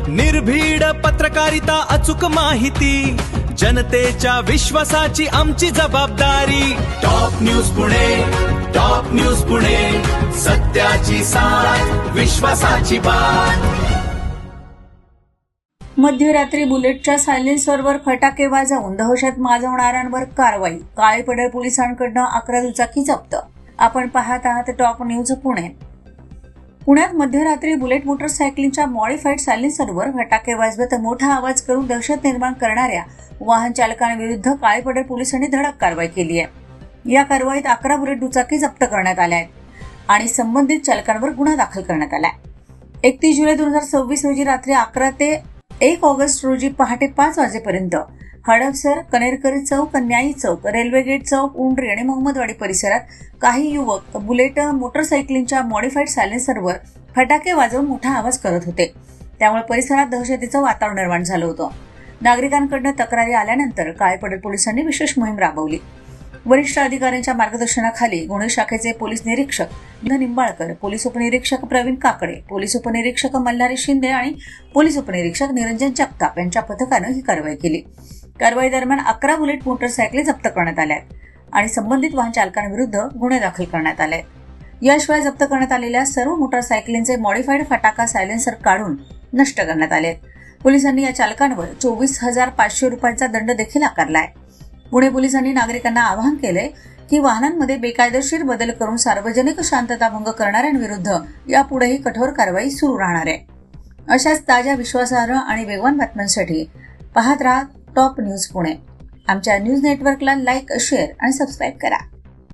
निर्भीड पत्रकारिता, अचूक माहिती, जनतेच्या विश्वासाची आमची जबाबदारी। Top news Pune, top news Pune, सत्याची साथ, विश्वासाची बात। मध्यरात्री बुलेटच्या सायलेन्सरवर फटाके वाजवून दहशत माजवणाऱ्यांवर कारवाई। काळेपडळ पोलिसांकडून 11 दुचाकी जप्त। आपण पाहत आहात टॉप न्यूज पुणे। पुण्यात मध्यरात्री बुलेट मोटरसायकलिंगच्या मॉडिफाईड सायलेन्सरवर फटाके वाजवत मोठा आवाज करून दहशत निर्माण करणाऱ्या वाहन चालकांविरुद्ध काळेपडळ पोलिसांनी धडक कारवाई केली आहे। या कारवाईत 11 बुलेट दुचाकी जप्त करण्यात आल्या आहेत आणि संबंधित चालकांवर गुन्हा दाखल करण्यात आला आहे। 31 जुलै 2026 रोजी रात्री 11 ते 1 ऑगस्ट रोजी पहाटे 5 वाजेपर्यंत हडपसर, कनेरकरी चौक, न्यायी चौक, रेल्वे गेट चौक, उंडरी आणि मोहम्मदवाडी परिसरात काही युवक बुलेट मोटरसायकलिंगच्या मॉडिफाईड सायलेन्सरवर फटाके वाजवून मोठा आवाज करत होते। त्यामुळे परिसरात दहशतीचं वातावरण निर्माण झालं होतं। नागरिकांकडून तक्रारी आल्यानंतर काळेपडळ पोलिसांनी विशेष मोहीम राबवली। वरिष्ठ अधिकाऱ्यांच्या मार्गदर्शनाखाली गुन्हे शाखेचे पोलीस निरीक्षक निंबाळकर, पोलीस उपनिरीक्षक प्रवीण काकडे, पोलीस उपनिरीक्षक मल्हारी शिंदे आणि पोलीस उपनिरीक्षक निरंजन जगताप यांच्या पथकानं ही कारवाई केली। कारवाई दरम्यान 11 बुलेट मोटरसायकली जप्त करण्यात आल्या आणि संबंधित वाहन चालकांविरुद्ध गुन्हे दाखल करण्यात आले। याशिवाय जप्त करण्यात आलेल्या सर्व मोटरसायकलींचे मॉडिफाईड फटाका सायलेन्सर काढून नष्ट करण्यात आले। पोलिसांनी या चालकांवर 24,500 रुपयांचा दंड देखील आकारला आहे। पुणे पोलिसांनी नागरिकांना आवाहन केले की वाहनांमध्ये बेकायदेशीर बदल करून सार्वजनिक शांतता भंग करणाऱ्यांविरुद्ध यापुढेही कठोर कारवाई सुरू राहणार आहे। अशाच ताज्या, विश्वासार्ह आणि वेगवान बातम्यांसाठी पाहत राहा टॉप न्यूज पुणे। आमच्या न्यूज नेटवर्कला लाईक, शेअर आणि सबस्क्राईब करा।